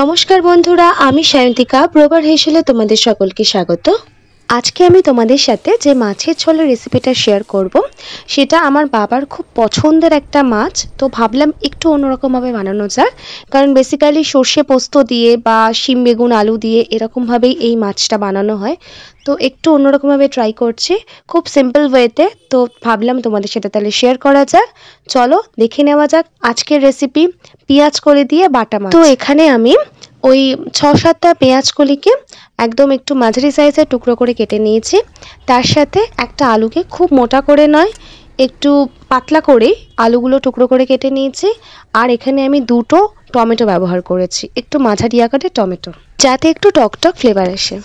নমস্কার বন্ধুরা, আমি সায়ন্তিকা ব্রোবার হেসেলে তোমাদের সকলকে স্বাগত। আজকে আমি তোমাদের সাথে যে মাছের ঝোলের রেসিপিটা শেয়ার করব, সেটা আমার বাবার খুব পছন্দের একটা মাছ। তো ভাবলাম একটু অন্যরকমভাবে বানানো যাক, কারণ বেসিক্যালি সর্ষে পোস্ত দিয়ে বা শিম বেগুন আলু দিয়ে এরকমভাবেই এই মাছটা বানানো হয়। তো একটু অন্যরকমভাবে ট্রাই করছি, খুব সিম্পল ওয়েতে। তো ভাবলাম তোমাদের সাথে তাহলে শেয়ার করা যাক। চলো দেখে নেওয়া যাক আজকের রেসিপি, পেঁয়াজ কলি দিয়ে বাটা মাছ। তো এখানে আমি ওই 6-7টা পেঁয়াজ কলিকে একদম একটু মাঝারি সাইজের টুকরো করে কেটে নিয়েছি। তার সাথে একটা আলুকে খুব মোটা করে নয়, একটু পাতলা করেই আলুগুলো টুকরো করে কেটে নিয়েছি। আর এখানে আমি 2টো টমেটো ব্যবহার করেছি, একটু মাঝারি আকারের টমেটো, যাতে একটু টকটক ফ্লেভার আসে।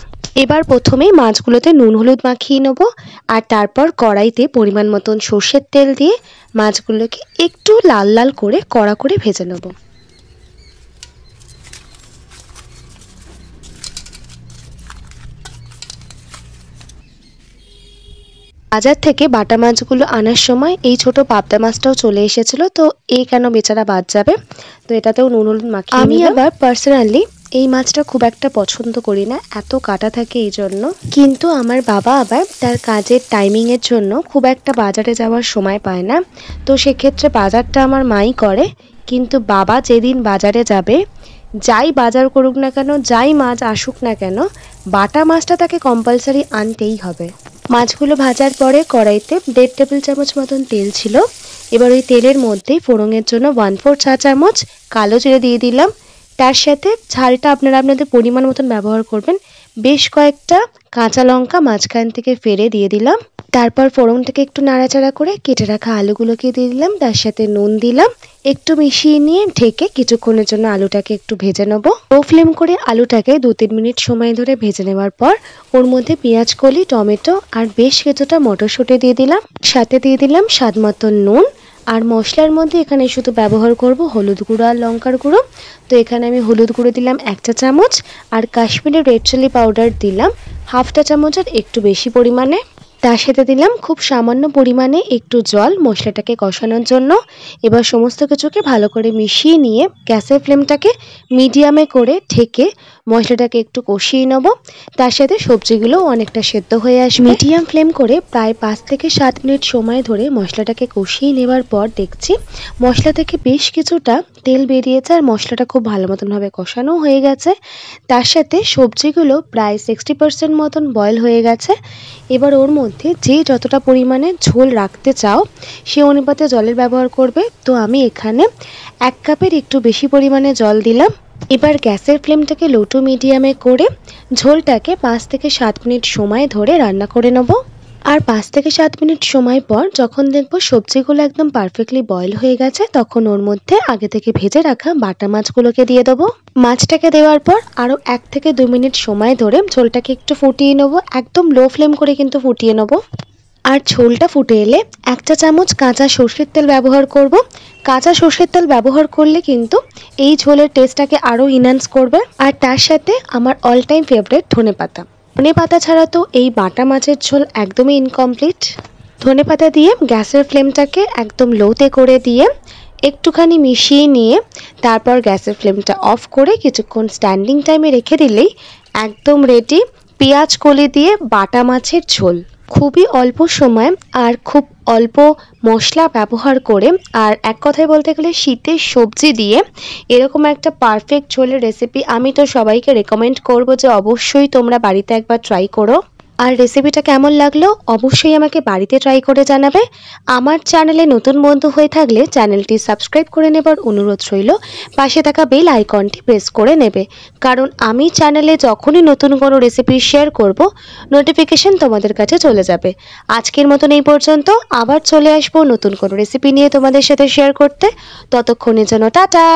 এবার প্রথমেই মাছগুলোতে নুন হলুদ মাখিয়ে নেবো, আর তারপর কড়াইতে পরিমাণ মতন সর্ষের তেল দিয়ে মাছগুলোকে একটু লাল লাল করে কড়া করে ভেজে নেবো। বাজার থেকে বাটা মাছগুলো আনার সময় এই ছোট পাবদা মাছটাও চলে এসেছিল, তো এই কেন বেচারা বাদ যাবে, তো এটাতেও নুন হলুদ মাখিয়ে আমি আবার পার্সোনালি এই মাছটা খুব একটা পছন্দ করি না, এত কাটা থাকে এই জন্য। কিন্তু আমার বাবা আবার তার কাজের টাইমিংয়ের জন্য খুব একটা বাজারে যাওয়ার সময় পায় না, তো সেক্ষেত্রে বাজারটা আমার মাই করে। কিন্তু বাবা যেদিন বাজারে যাবে, যাই বাজার করুক না কেন, যাই মাছ আসুক না কেন, বাটা মাছটা তাকে কম্পালসারি আনতেই হবে। মাছগুলো ভাজার পরে কড়াইতে 1.5 টেবিল চামচ মতন তেল ছিল। এবার ওই তেলের মধ্যেই ফোড়নের জন্য 1/4 চা চামচ কালো জিরে দিয়ে দিলাম। তার সাথে ঝালটা আপনারা আপনাদের পরিমাণ মতন ব্যবহার করবেন। বেশ কয়েকটা কাঁচা লঙ্কা মাঝখান থেকে ফেলে দিয়ে দিলাম। তারপর ফোড়নটাকে একটু নাড়াচাড়া করে কেটে রাখা আলুগুলোকে দিয়ে দিলাম, তার সাথে নুন দিলাম। একটু মিশিয়ে নিয়ে ঢেকে কিছুক্ষণের জন্য আলুটাকে একটু ভেজে নেব। লো ফ্লেম করে আলুটাকে 2-3 মিনিট সময় ধরে ভেজে নেওয়ার পর ওর মধ্যে পেঁয়াজ কলি, টমেটো আর বেশ কিছুটা মটরশুঁটি দিয়ে দিলাম। সাথে দিয়ে দিলাম স্বাদ মতন নুন। আর মশলার মধ্যে এখানে শুধু ব্যবহার করব হলুদ গুঁড়ো আর লঙ্কার গুঁড়ো। তো এখানে আমি হলুদ গুঁড়ো দিলাম 1 চা চামচ, আর কাশ্মীরি রেড চিলি পাউডার দিলাম 1/2 চা চামচের একটু বেশি পরিমাণে। তার সাথে দিলাম খুব সামান্য পরিমাণে একটু জল মশলাটাকে কষানোর জন্য। এবার সমস্ত কিছুকে ভালো করে মিশিয়ে নিয়ে গ্যাসের ফ্লেমটাকে মিডিয়ামে করে ঢেকে মশলাটাকে একটু কষিয়ে নেব। তার সাথে সবজিগুলো অনেকটা সেদ্ধ হয়ে আসবে। মিডিয়াম ফ্লেম করে প্রায় 5 থেকে 7 মিনিট সময় ধরে মশলাটাকে কষিয়ে নেওয়ার পর দেখছি মশলা থেকে বেশ কিছুটা তেল বেরিয়েছে, আর মশলাটা খুব ভালো মতনভাবে কষানো হয়ে গেছে। তার সাথে সবজিগুলো প্রায় 60% মতন বয়েল হয়ে গেছে। এবার ওর মধ্যে যে যতটা পরিমাণে ঝোল রাখতে চাও সে অনুপাতে জলের ব্যবহার করবে। তো আমি এখানে 1 কাপের একটু বেশি পরিমাণে জল দিলাম। এবার গ্যাসের ফ্লেমটাকে লো টু মিডিয়ামে করে ঝোলটাকে 5 থেকে 7 মিনিট সময় ধরে রান্না করে নেব। আর 5 থেকে 7 মিনিট সময় পর যখন দেখব সবজিগুলো একদম পারফেক্টলি বয়েল হয়ে গেছে, তখন ওর মধ্যে আগে থেকে ভেজে রাখা বাটা মাছগুলোকে দিয়ে দেবো। মাছটাকে দেওয়ার পর আরও 1 থেকে 2 মিনিট সময় ধরে ঝোলটাকে একটু ফুটিয়ে নেবো, একদম লো ফ্লেম করে কিন্তু ফুটিয়ে নেবো। আর ঝোলটা ফুটে এলে 1 চা চামচ কাঁচা সর্ষের তেল ব্যবহার করব। কাঁচা সর্ষের তেল ব্যবহার করলে কিন্তু এই ঝোলের টেস্টটাকে আরও ইনহ্যান্স করবে। আর তার সাথে আমার অল টাইম ফেভারিট ধনেপাতা। ধনেপাতা ছাড়া তো এই বাটা মাছের ঝোল একদমই ইনকমপ্লিট। ধনেপাতা দিয়ে গ্যাসের ফ্লেমটাকে একদম লোতে করে দিয়ে একটুখানি মিশিয়ে নিয়ে তারপর গ্যাসের ফ্লেমটা অফ করে কিছুক্ষণ স্ট্যান্ডিং টাইমে রেখে দিলেই একদম রেডি পেঁয়াজ কলি দিয়ে বাটা মাছের ঝোল। খুবই অল্প সময় আর খুব অল্প মশলা ব্যবহার করে, আর এক কথায় বলতে গেলে শীতের সবজি দিয়ে এরকম একটা পারফেক্ট ঝোলের রেসিপি আমি তো সবাইকে রেকমেন্ড করব যে অবশ্যই তোমরা বাড়িতে একবার ট্রাই করো। আর রেসিপিটা কেমন লাগলো অবশ্যই আমাকে বাড়িতে ট্রাই করে জানাবে। আমার চ্যানেলে নতুন বন্ধু হয়ে থাকলে চ্যানেলটি সাবস্ক্রাইব করে নেবার অনুরোধ রইল। পাশে থাকা বেল আইকনটি প্রেস করে নেবে, কারণ আমি চ্যানেলে যখনই নতুন কোনো রেসিপি শেয়ার করব নোটিফিকেশন তোমাদের কাছে চলে যাবে। আজকের মতন এই পর্যন্ত, আবার চলে আসবো নতুন কোনো রেসিপি নিয়ে তোমাদের সাথে শেয়ার করতে। ততক্ষণের জন্য টাটা।